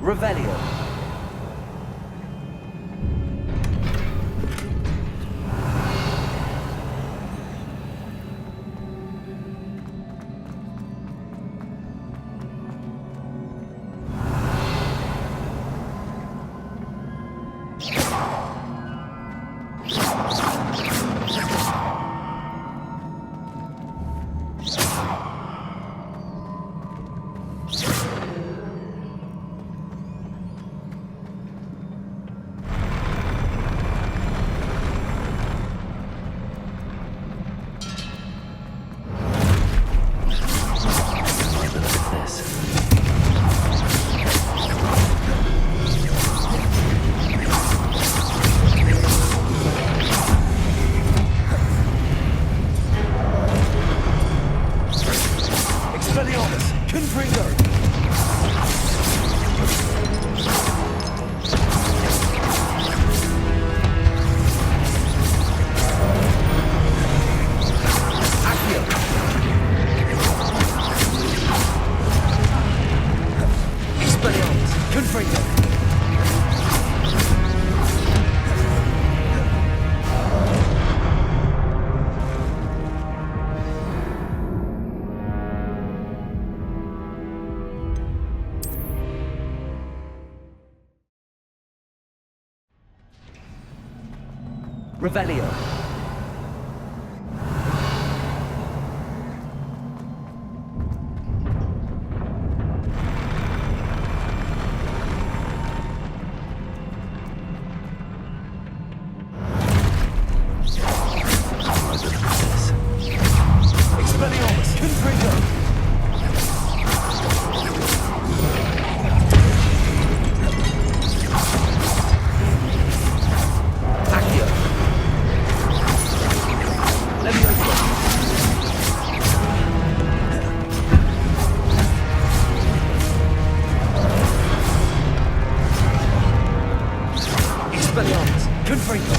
Revelio. Revelio. Expelliarmus, Confringo. Expelliarmus, Confringo.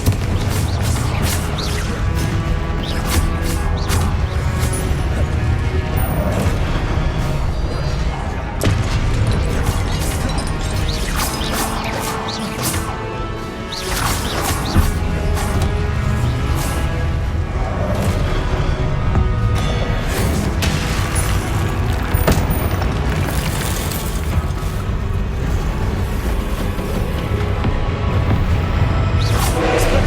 Expelliarmus.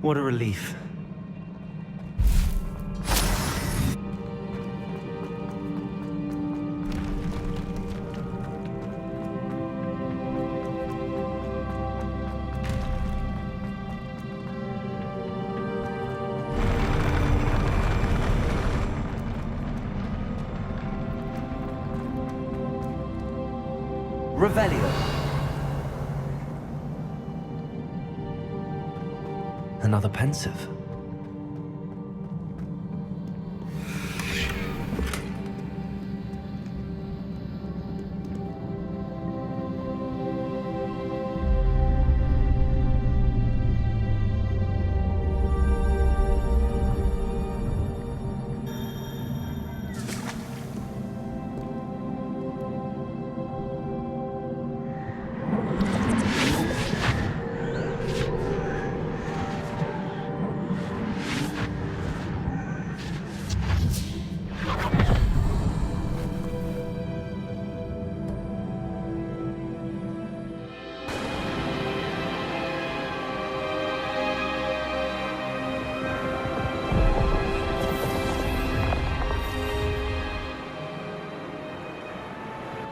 What a relief. Revelio. Another pensive.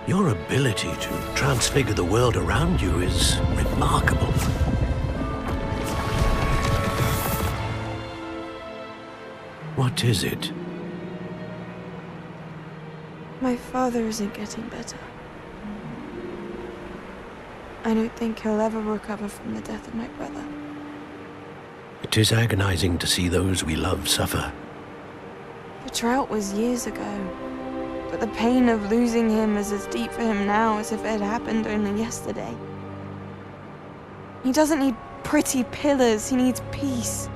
Your ability to transfigure the world around you is remarkable. What is it? My father isn't getting better. I don't think he'll ever recover from the death of my brother. It is agonizing to see those we love suffer. The drought was years ago, but the pain of losing him is as deep for him now as if it had happened only yesterday. He doesn't need pretty pillars, he needs peace.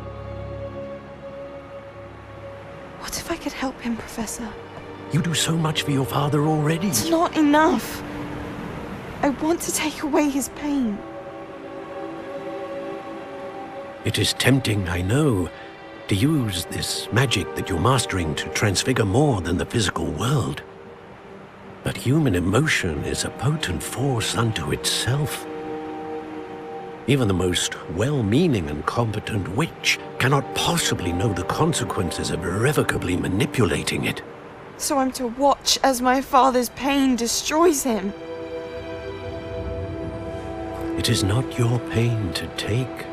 What if I could help him, Professor? You do so much for your father already. It's not enough. I want to take away his pain. It is tempting, I know, to use this magic that you're mastering to transfigure more than the physical world. But human emotion is a potent force unto itself. Even the most well-meaning and competent witch cannot possibly know the consequences of irrevocably manipulating it. So I'm to watch as my father's pain destroys him. It is not your pain to take.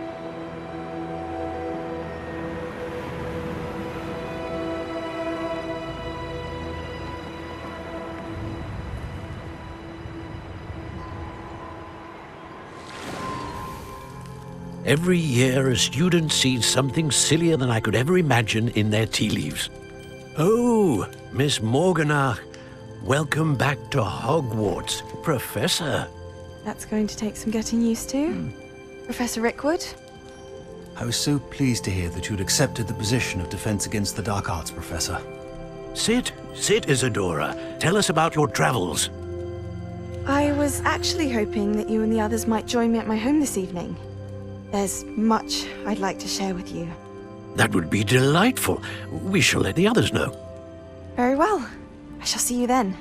Every year, a student sees something sillier than I could ever imagine in their tea leaves. Oh, Miss Morganach, welcome back to Hogwarts, Professor. That's going to take some getting used to. Professor Rickwood? I was so pleased to hear that you'd accepted the position of Defense Against the Dark Arts, Professor. Sit, Isadora. Tell us about your travels. I was actually hoping that you and the others might join me at my home this evening. There's much I'd like to share with you. That would be delightful. We shall let the others know. Very well. I shall see you then.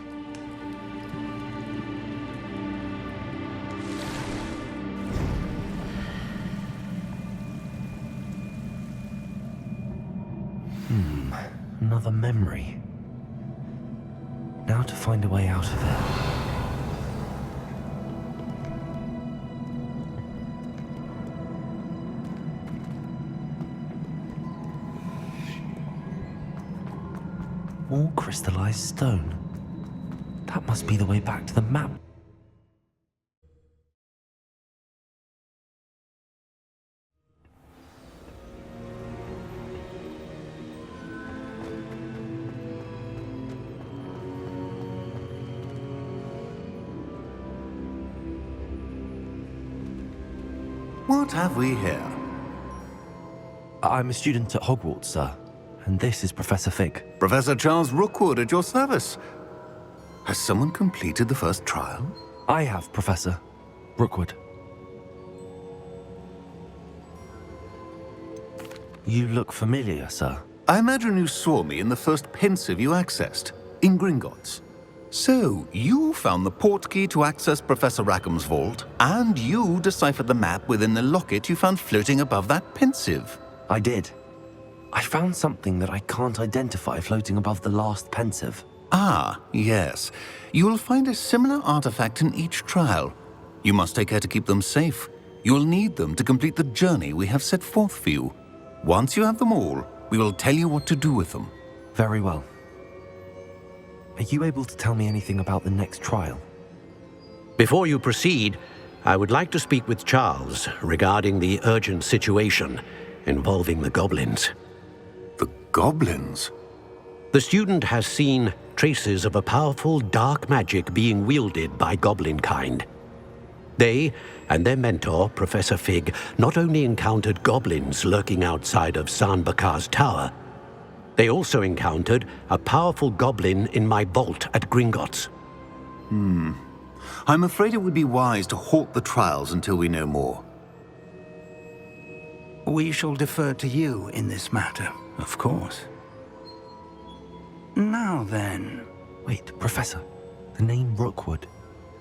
Another memory. Now to find a way out of it. All crystallized stone. That must be the way back to the map. What have we here? I'm a student at Hogwarts, sir. And this is Professor Fig. Professor Charles Rookwood at your service. Has someone completed the first trial? I have, Professor Rookwood. You look familiar, sir. I imagine you saw me in the first pensive you accessed, in Gringotts. So, you found the portkey to access Professor Rackham's vault, and you deciphered the map within the locket you found floating above that pensive. I did. I found something that I can't identify floating above the last pensive. Ah, yes. You will find a similar artifact in each trial. You must take care to keep them safe. You will need them to complete the journey we have set forth for you. Once you have them all, we will tell you what to do with them. Very well. Are you able to tell me anything about the next trial? Before you proceed, I would like to speak with Charles regarding the urgent situation involving the goblins. The goblins? The student has seen traces of a powerful dark magic being wielded by goblin kind. They and their mentor, Professor Fig, not only encountered goblins lurking outside of San Bakar's tower, they also encountered a powerful goblin in my vault at Gringotts. I'm afraid it would be wise to halt the trials until we know more. We shall defer to you in this matter, of course. Now then, Wait, Professor. The name Rookwood.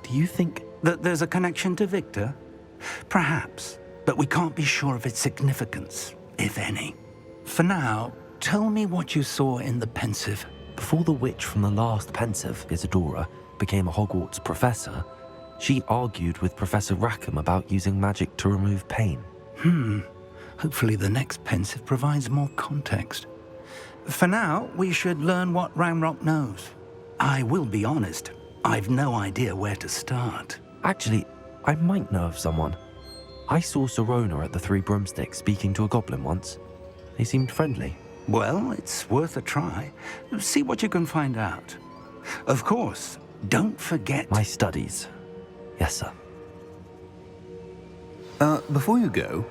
Do you think... that there's a connection to Victor? Perhaps, but we can't be sure of its significance, if any. For now, tell me what you saw in the pensive. Before the witch from the last pensive, Isadora, became a Hogwarts professor, she argued with Professor Rackham about using magic to remove pain. Hopefully the next pensive provides more context. For now, we should learn what Ranrock knows. I will be honest, I've no idea where to start. Actually, I might know of someone. I saw Sirona at the Three Broomsticks speaking to a goblin once. They seemed friendly. Well, it's worth a try. See what you can find out. Of course, don't forget... My studies. Yes, sir. Before you go...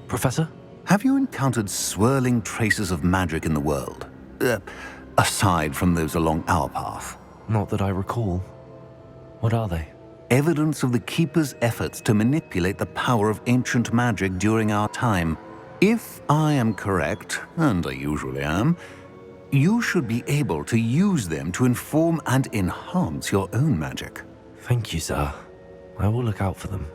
Professor? Have you encountered swirling traces of magic in the world? Aside from those along our path. Not that I recall. What are they? Evidence of the Keeper's efforts to manipulate the power of ancient magic during our time. If I am correct, and I usually am, you should be able to use them to inform and enhance your own magic. Thank you, sir. I will look out for them.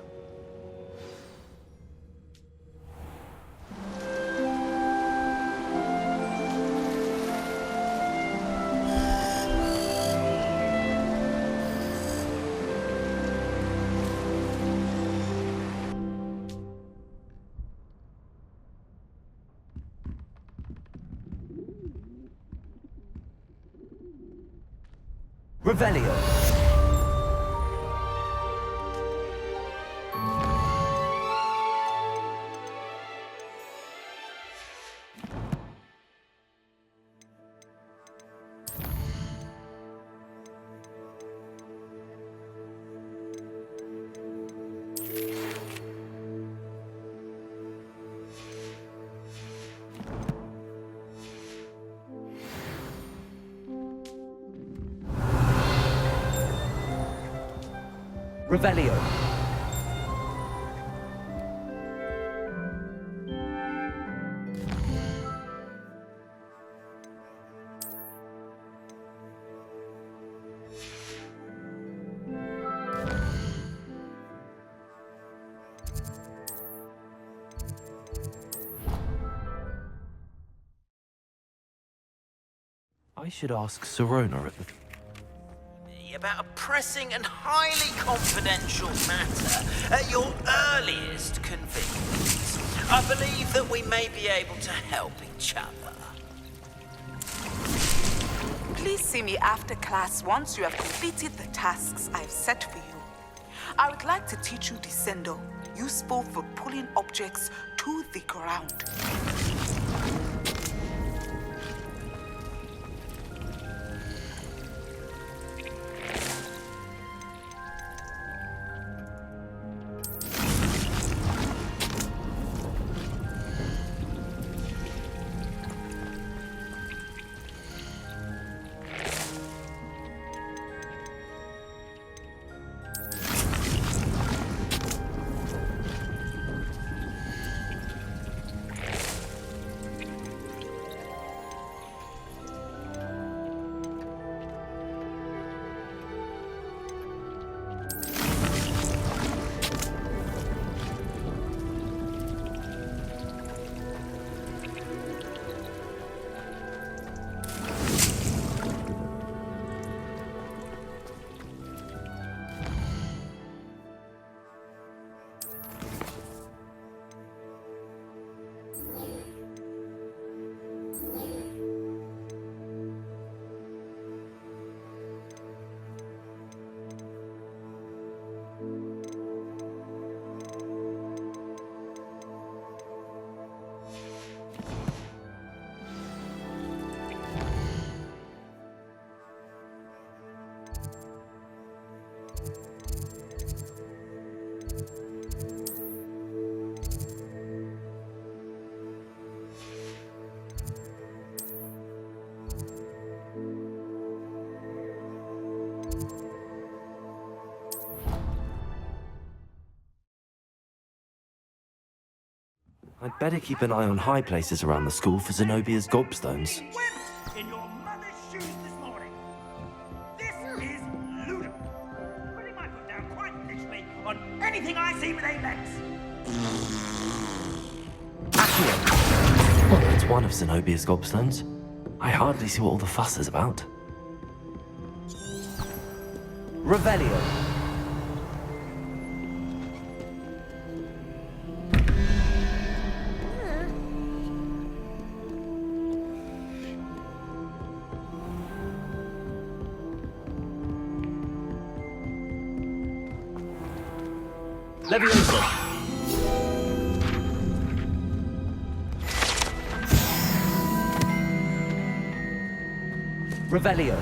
Revelio. Revelio. I should ask Sirona at the... About a pressing and highly confidential matter at your earliest convenience. I believe that we may be able to help each other. Please see me after class once you have completed the tasks I've set for you. I would like to teach you Descendo, useful for pulling objects to the ground. I'd better keep an eye on high places around the school for Zenobia's gobstones. In your mother's shoes this morning. This is ludicrous. Putting my foot down quite literally on anything I see with 8 legs. Accio! It's one of Zenobia's gobstones. I hardly see what all the fuss is about. Revelio. Leviosa. Revelio.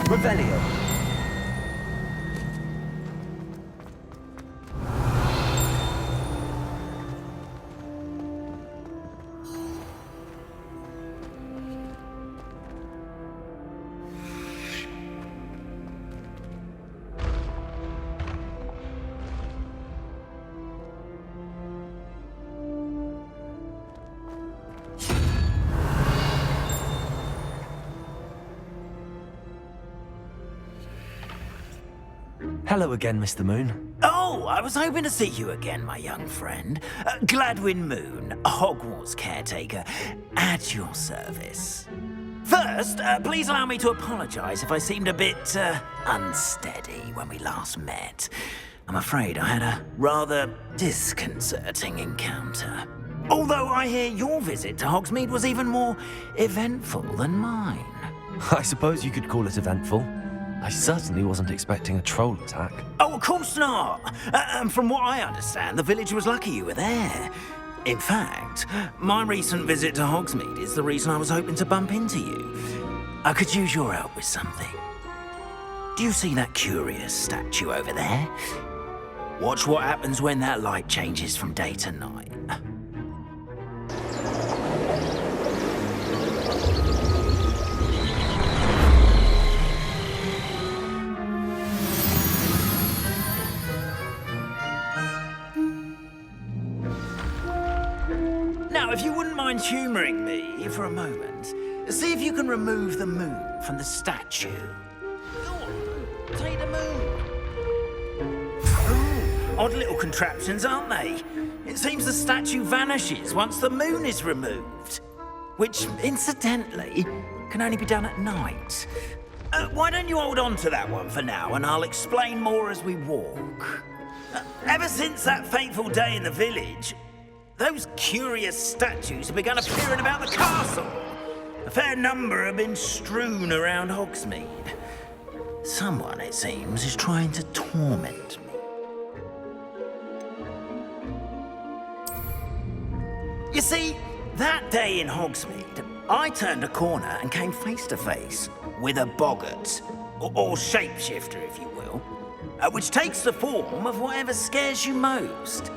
Revelio. Hello again, Mr. Moon. Oh, I was hoping to see you again, my young friend. Gladwin Moon, Hogwarts caretaker, at your service. First, please allow me to apologize if I seemed a bit unsteady when we last met. I'm afraid I had a rather disconcerting encounter. Although I hear your visit to Hogsmeade was even more eventful than mine. I suppose you could call it eventful. I certainly wasn't expecting a troll attack. Oh, of course not. And from what I understand, the village was lucky you were there. In fact, my recent visit to Hogsmeade is the reason I was hoping to bump into you. I could use your help with something. Do you see that curious statue over there? Watch what happens when that light changes from day to night. Now, if you wouldn't mind humouring me for a moment, see if you can remove the moon from the statue. Go on, take the moon. Ooh, odd little contraptions, aren't they? It seems the statue vanishes once the moon is removed. Which, incidentally, can only be done at night. Why don't you hold on to that one for now, and I'll explain more as we walk. Ever since that fateful day in the village, those curious statues have begun appearing about the castle. A fair number have been strewn around Hogsmeade. Someone, it seems, is trying to torment me. You see, that day in Hogsmeade, I turned a corner and came face to face with a boggart, or shapeshifter, if you will, which takes the form of whatever scares you most.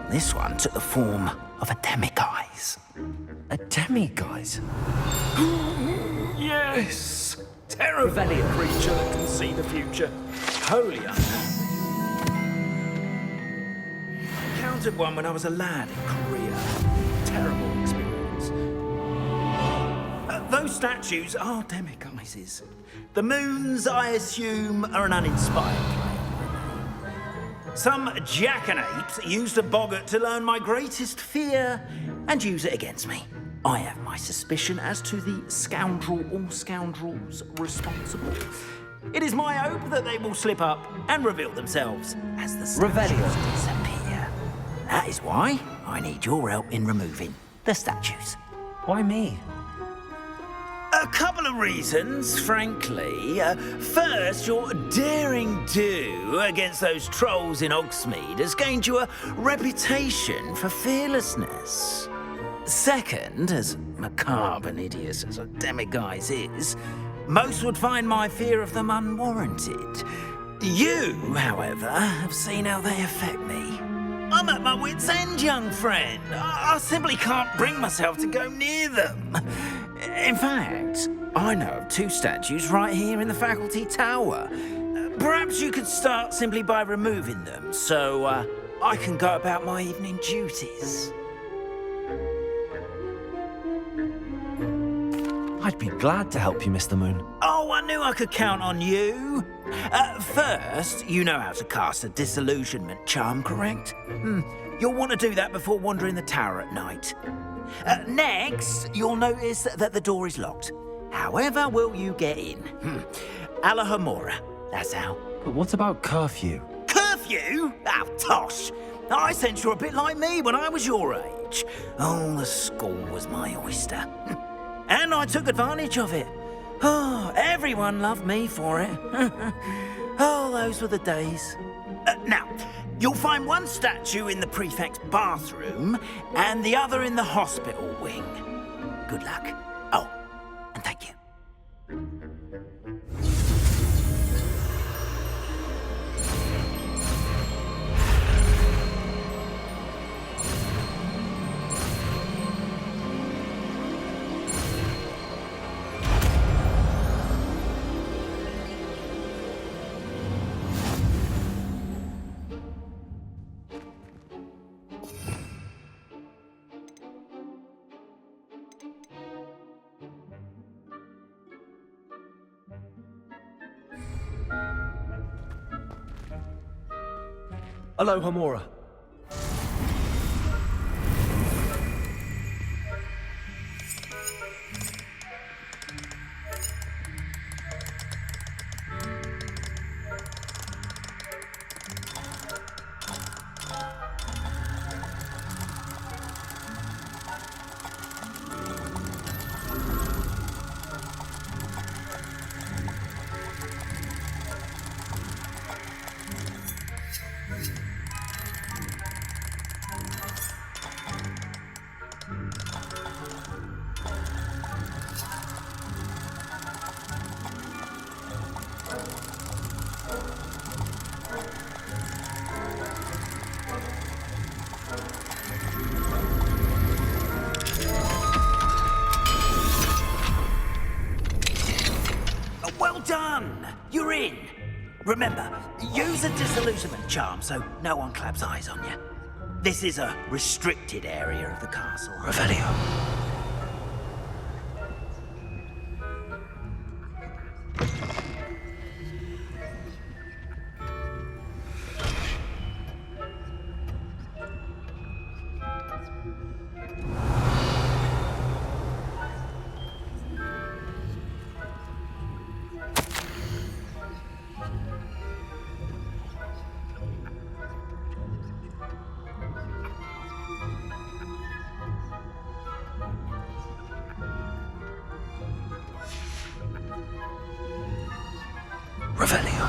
This one took the form of a demiguise. A demiguise? Yes! Terrifying creature that can see the future. Holy encountered one when I was a lad in Korea. Terrible experience. Those statues are demiguises. The moons, I assume, are an uninspired play. Some jackanapes used a boggart to learn my greatest fear and use it against me. I have my suspicion as to the scoundrel or scoundrels responsible. It is my hope that they will slip up and reveal themselves as the statues disappear. That is why I need your help in removing the statues. Why me? A couple of reasons, frankly. First, your daring do against those trolls in Hogsmeade has gained you a reputation for fearlessness. Second, as macabre and hideous as a demiguise is, most would find my fear of them unwarranted. You, however, have seen how they affect me. I'm at my wit's end, young friend. I simply can't bring myself to go near them. In fact, I know of 2 statues right here in the faculty tower. Perhaps you could start simply by removing them, so I can go about my evening duties. I'd be glad to help you, Mr. Moon. Oh, I knew I could count on you. First, you know how to cast a disillusionment charm, correct? You'll want to do that before wandering the tower at night. Next, you'll notice that the door is locked. However will you get in? Alohomora, that's how. But what about curfew? Curfew? Oh, tosh. I sense you're a bit like me when I was your age. Oh, the school was my oyster. And I took advantage of it. Oh, everyone loved me for it. Oh, those were the days. Now, you'll find one statue in the prefect's bathroom and the other in the hospital wing. Good luck. Oh, and thank you. Alohomora. Well done! You're in. Remember, use a disillusionment charm so no one claps eyes on you. This is a restricted area of the castle. Revelio. Revelio.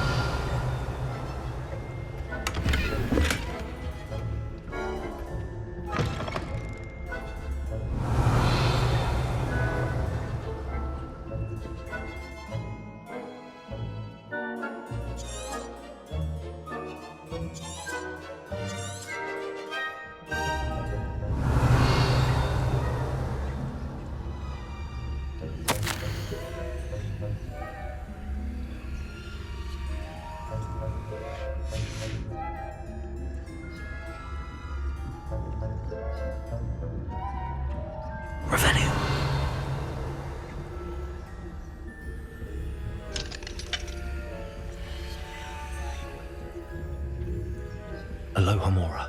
Revelio. Alohomora.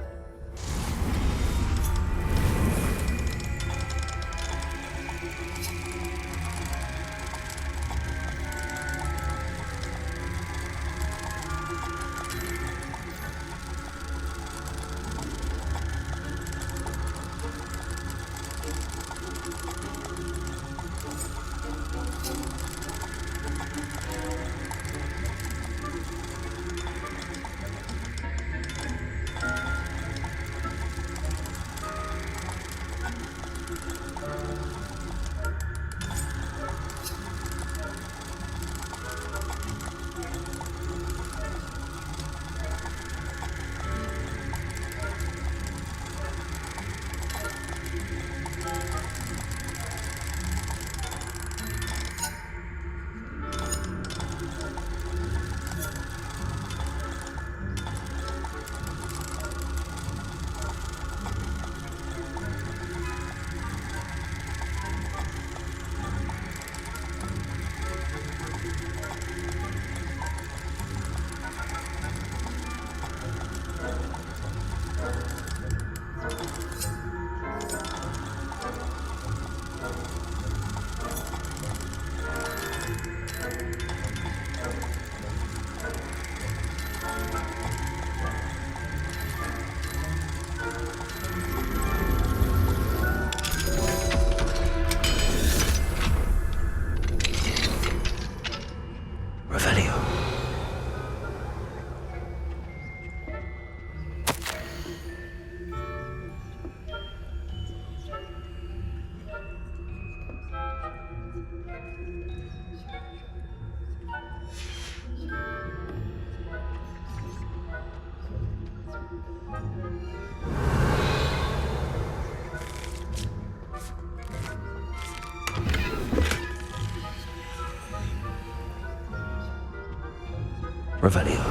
Revelio.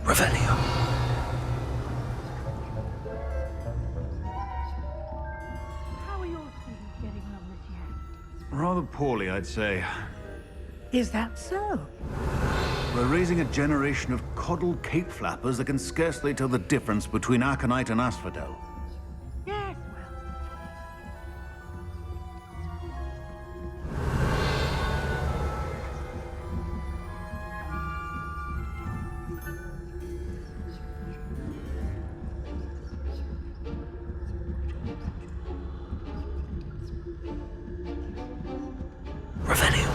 Revelio. How are your students getting on this year? Rather poorly, I'd say. Is that so? We're raising a generation of coddled cape flappers that can scarcely tell the difference between Aconite and Asphodel. Yes, well. Revelio.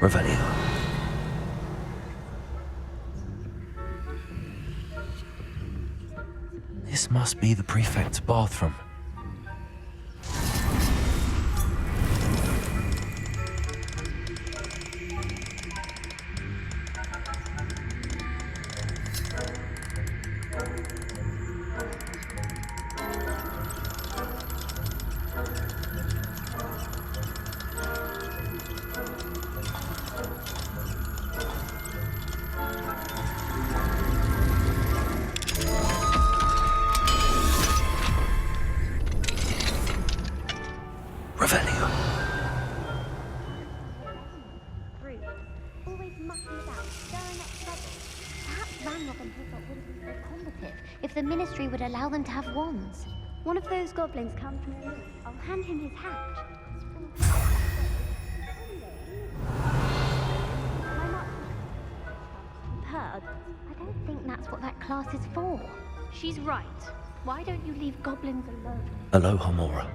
Revelio. This must be the prefect's bathroom. Revelio. Brutes, always mucking about, stirring up trouble. Perhaps Ranrock and Hilltop wouldn't be so combative if the Ministry would allow them to have wands. One of those goblins comes from the north. I'll hand him his hat. Purg, I don't think that's what that class is for. She's right. Why don't you leave goblins alone? Aloha, Mora.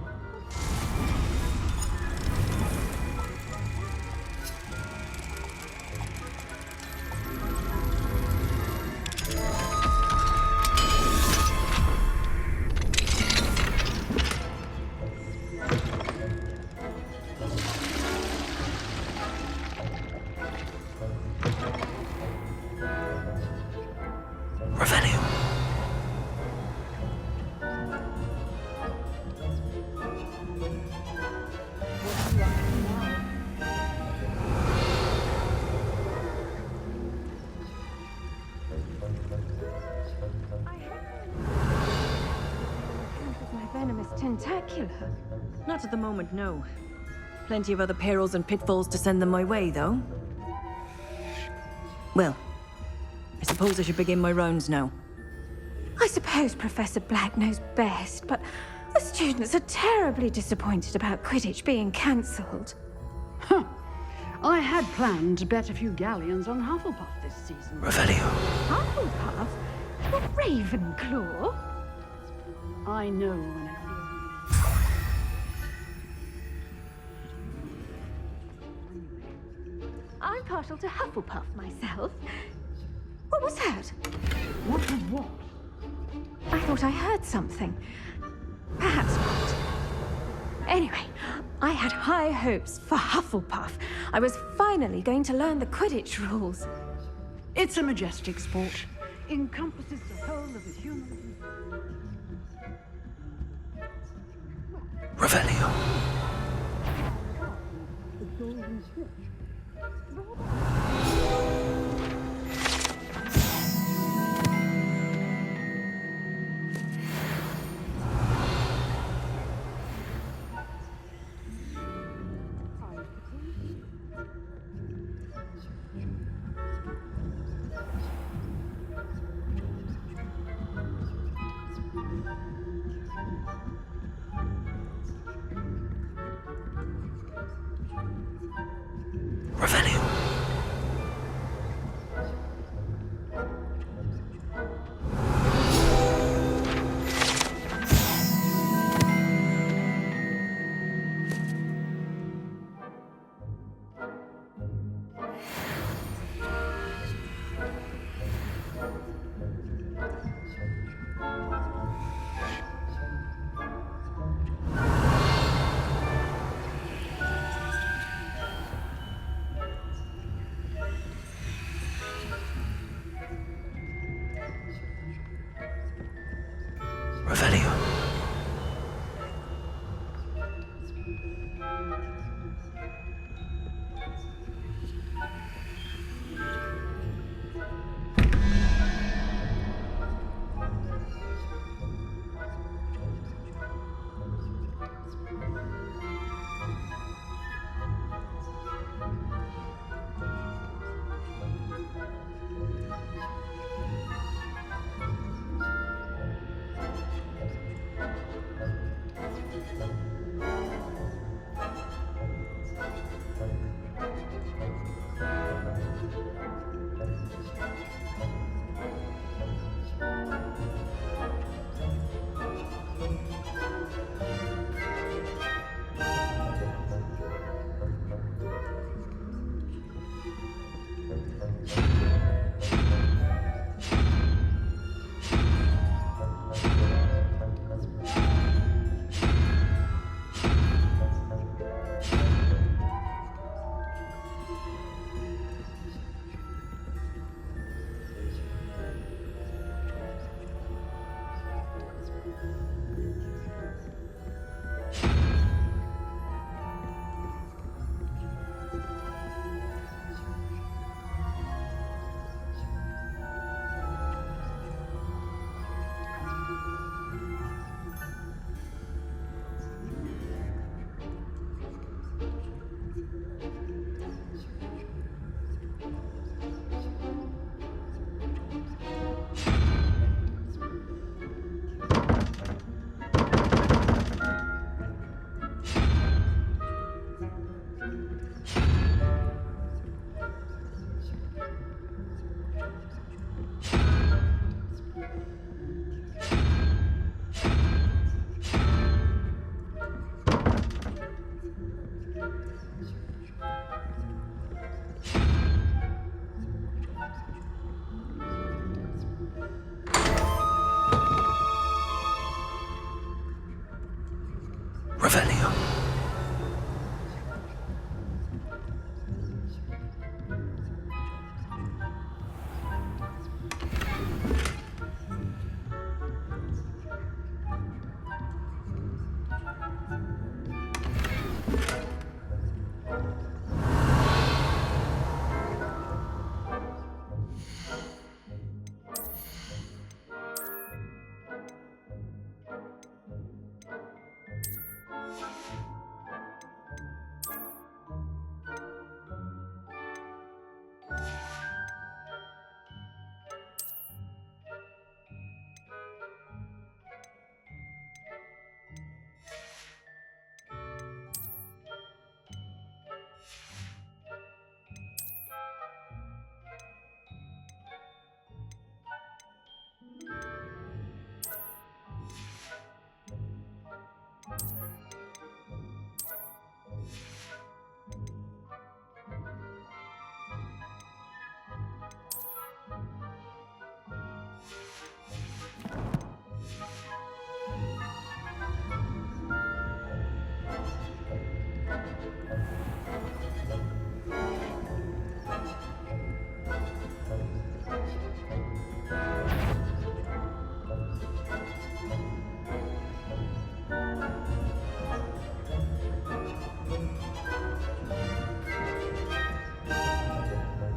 Revelio. My venomous tentacular. Not at the moment, no. Plenty of other perils and pitfalls to send them my way, though. Well, I suppose I should begin my rounds now. I suppose Professor Black knows best, but the students are terribly disappointed about Quidditch being cancelled. Huh. I had planned to bet a few galleons on Hufflepuff this season. Revelio. Hufflepuff? What, Ravenclaw? I know when I I'm partial to Hufflepuff myself. What was that? What was what? I thought I heard something. Perhaps not. Anyway, I had high hopes for Hufflepuff. I was finally going to learn the Quidditch rules. It's a majestic sport. Encompasses the whole of the human... Revelio.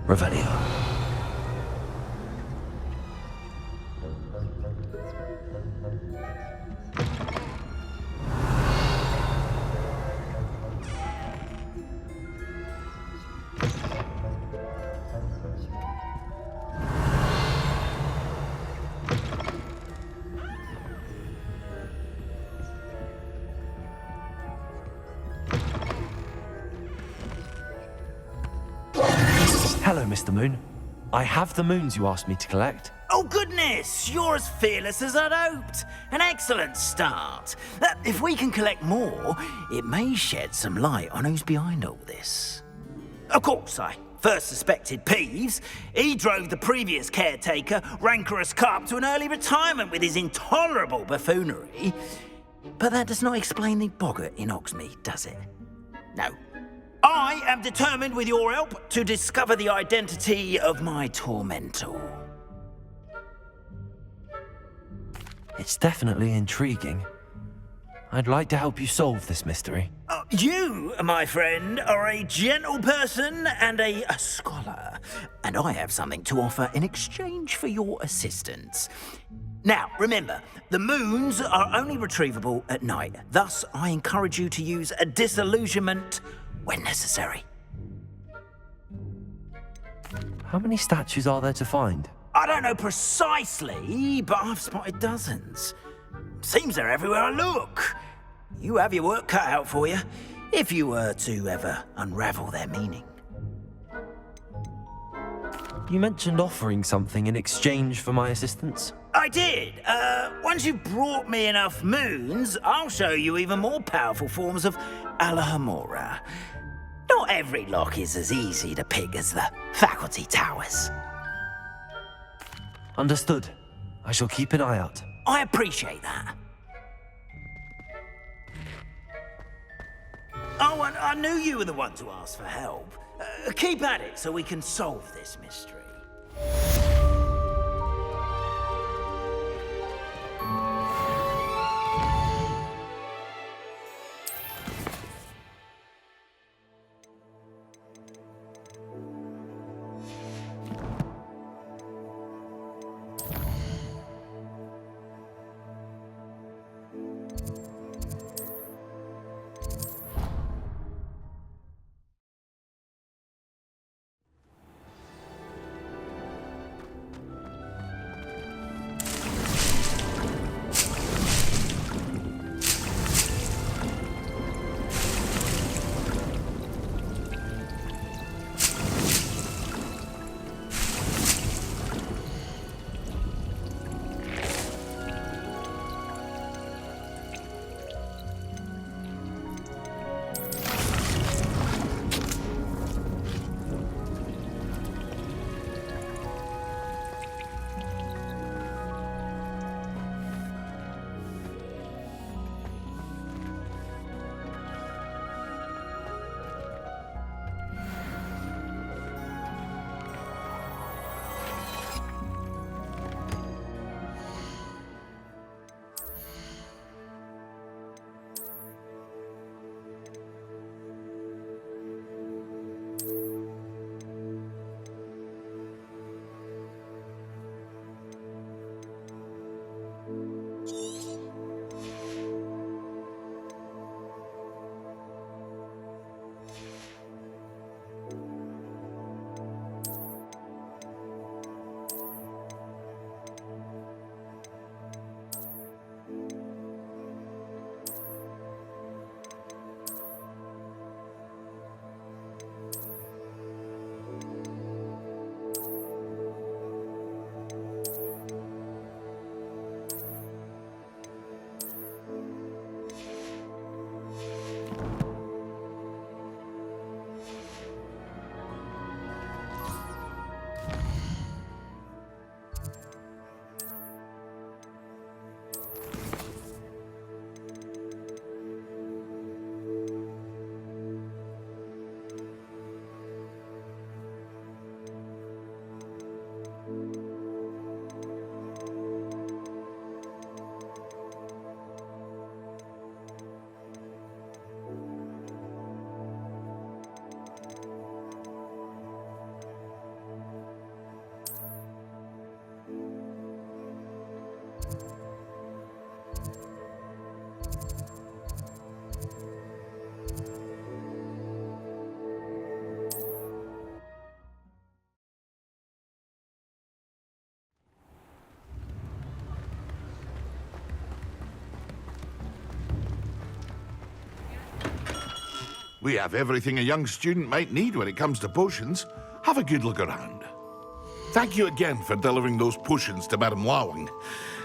Revelio. Hello, Mr. Moon. I have the moons you asked me to collect. Oh, goodness! You're as fearless as I'd hoped. An excellent start. If we can collect more, it may shed some light on who's behind all this. Of course, I first suspected Peeves. He drove the previous caretaker, Rancorous Carp, to an early retirement with his intolerable buffoonery. But that does not explain the boggart in Hogsmeade, does it? No. I am determined, with your help, to discover the identity of my tormentor. It's definitely intriguing. I'd like to help you solve this mystery. You, my friend, are a gentle person and a scholar, and I have something to offer in exchange for your assistance. Now, remember, the moons are only retrievable at night. Thus, I encourage you to use a disillusionment when necessary. How many statues are there to find? I don't know precisely, but I've spotted dozens. Seems they're everywhere I look. You have your work cut out for you, if you were to ever unravel their meaning. You mentioned offering something in exchange for my assistance? I did. Once you've brought me enough moons, I'll show you even more powerful forms of Alohomora. Not every lock is as easy to pick as the faculty towers. Understood. I shall keep an eye out. I appreciate that. Oh, and I knew you were the one to ask for help. Keep at it so we can solve this mystery. We have everything a young student might need when it comes to potions. Have a good look around. Thank you again for delivering those potions to Madame Lawing.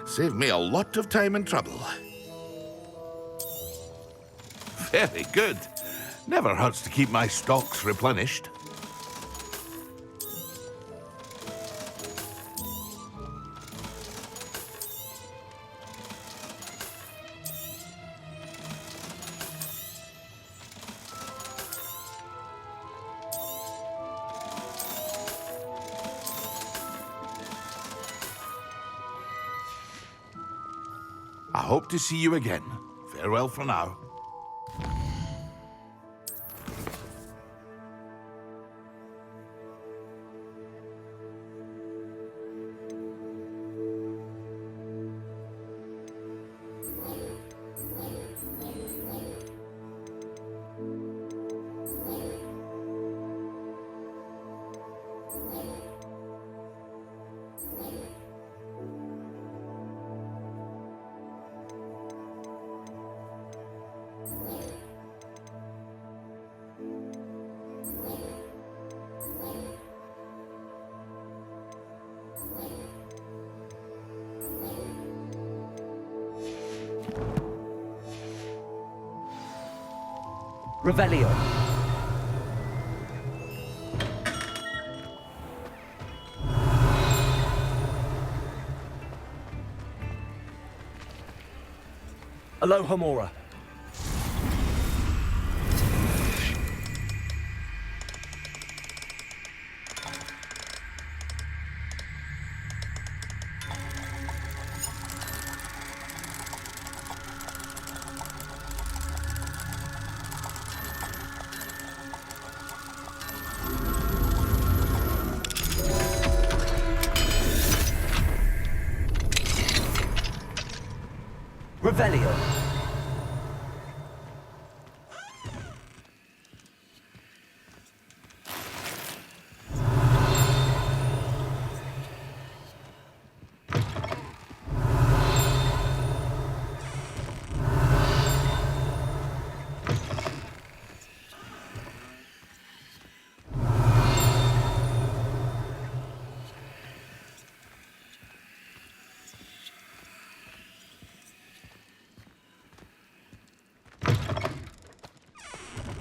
Saved me a lot of time and trouble. Very good. Never hurts to keep my stocks replenished. I hope to see you again. Farewell for now. Revelio. Alohomora. Revelio.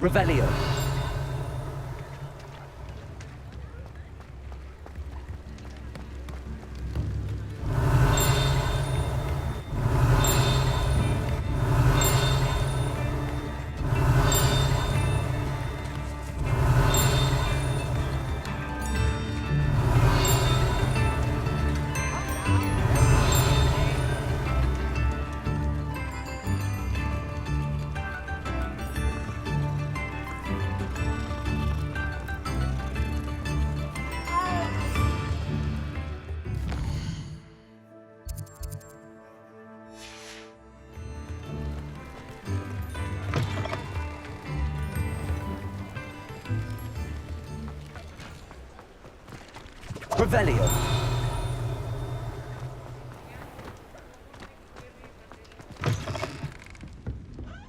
Revelio. Revelio.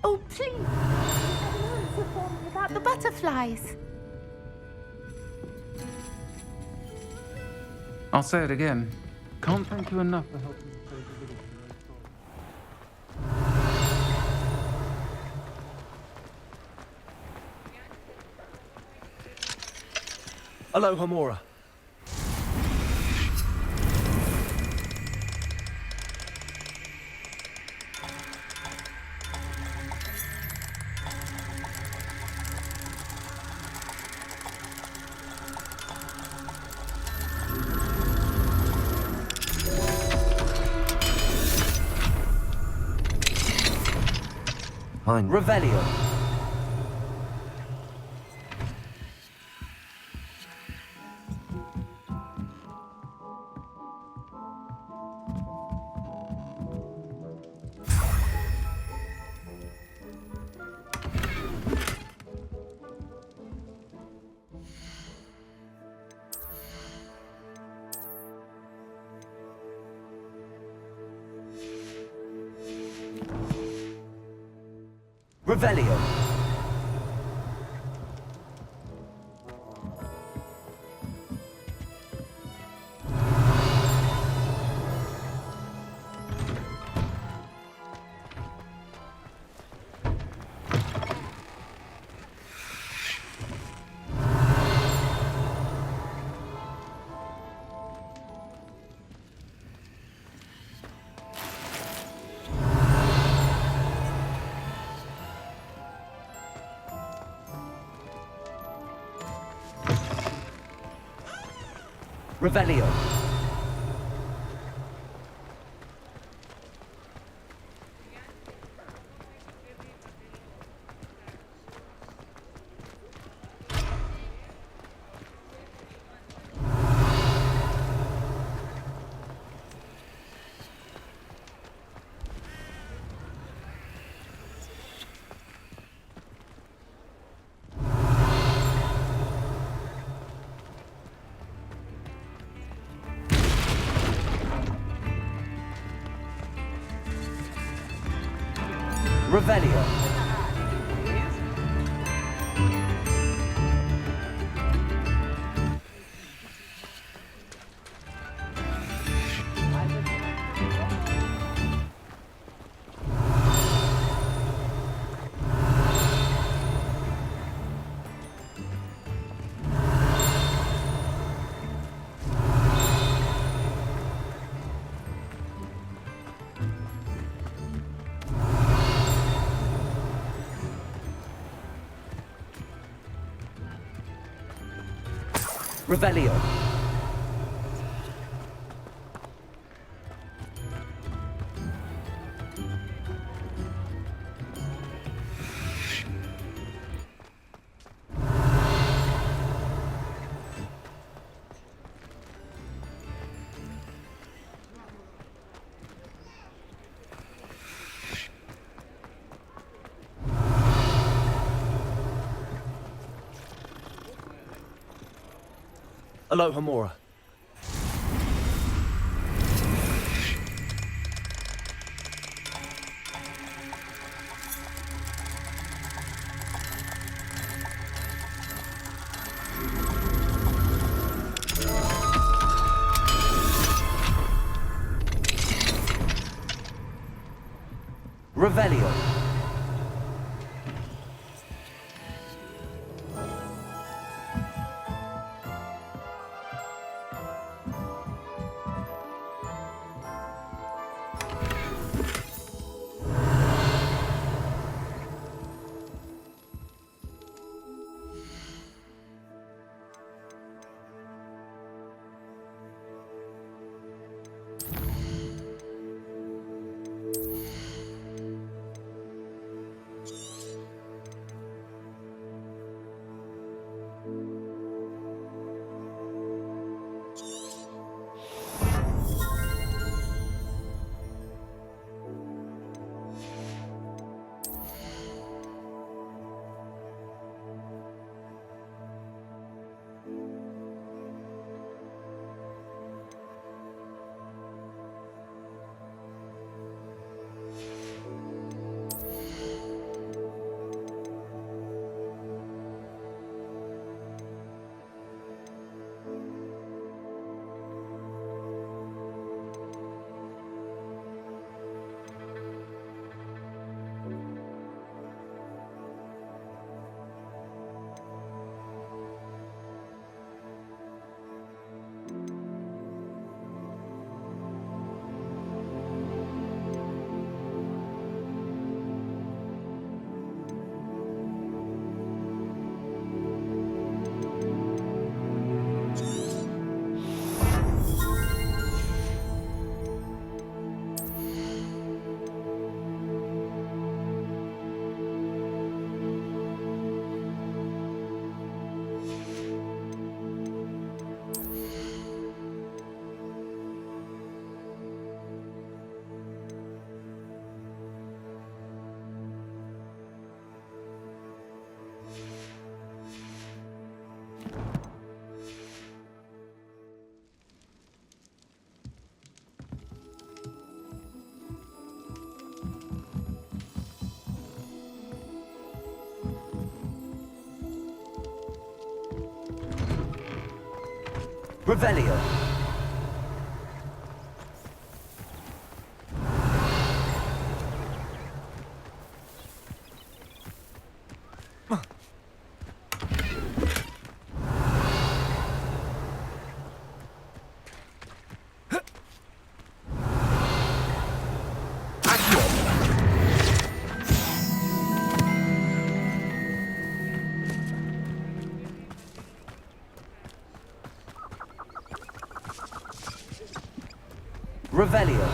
Oh, please! Without the butterflies. I'll say it again. Can't thank you enough for helping me save the village. Alohomora. Fine. Revelio. Revelio. Revelio. Revelio. Revelio. Alohomora. Revelio. Revelio. Revelio.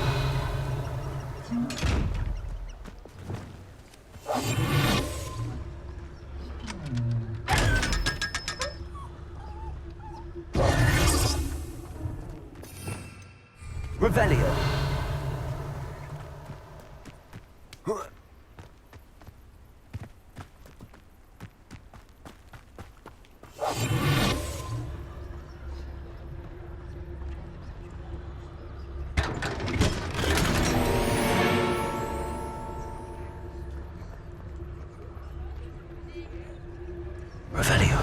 Revelio. Revelio.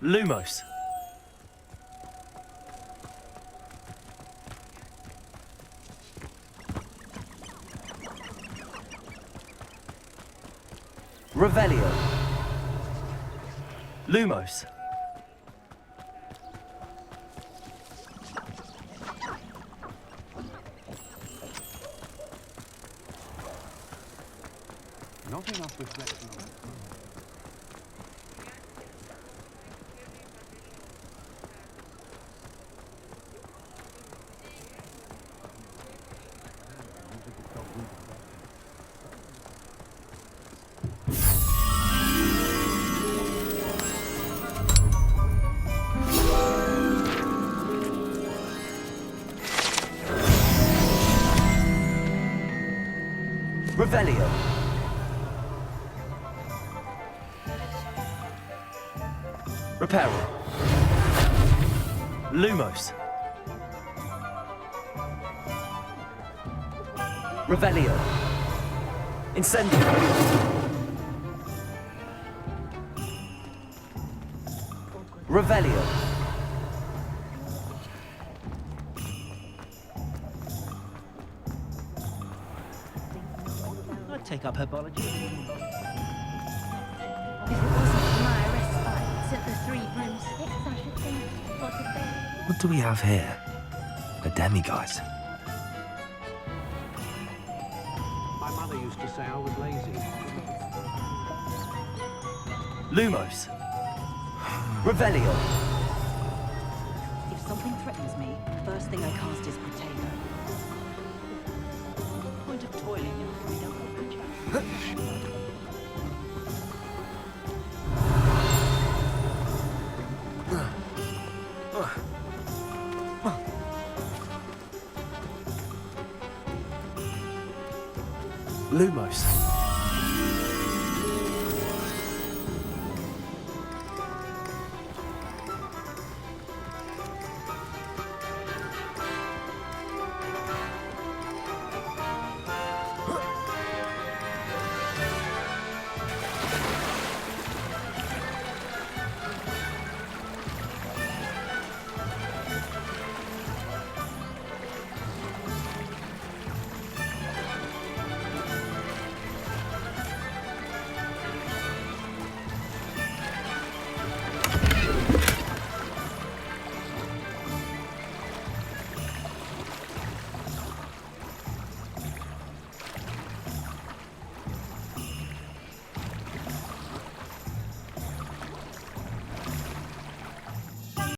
Lumos. Revelio. Lumos. Not enough reflection on it. Revelio. Reparo. Lumos. Revelio. Incendio. Revelio. I'd take up herbology. If it wasn't for my respite at the Three Broomsticks, I should think, what if they... What do we have here? A demiguise. My mother used to say I was lazy. Lumos. Revelio. If something threatens me, first thing I cast is Potato. Point of toiling now, we don't want to chat. Lumos.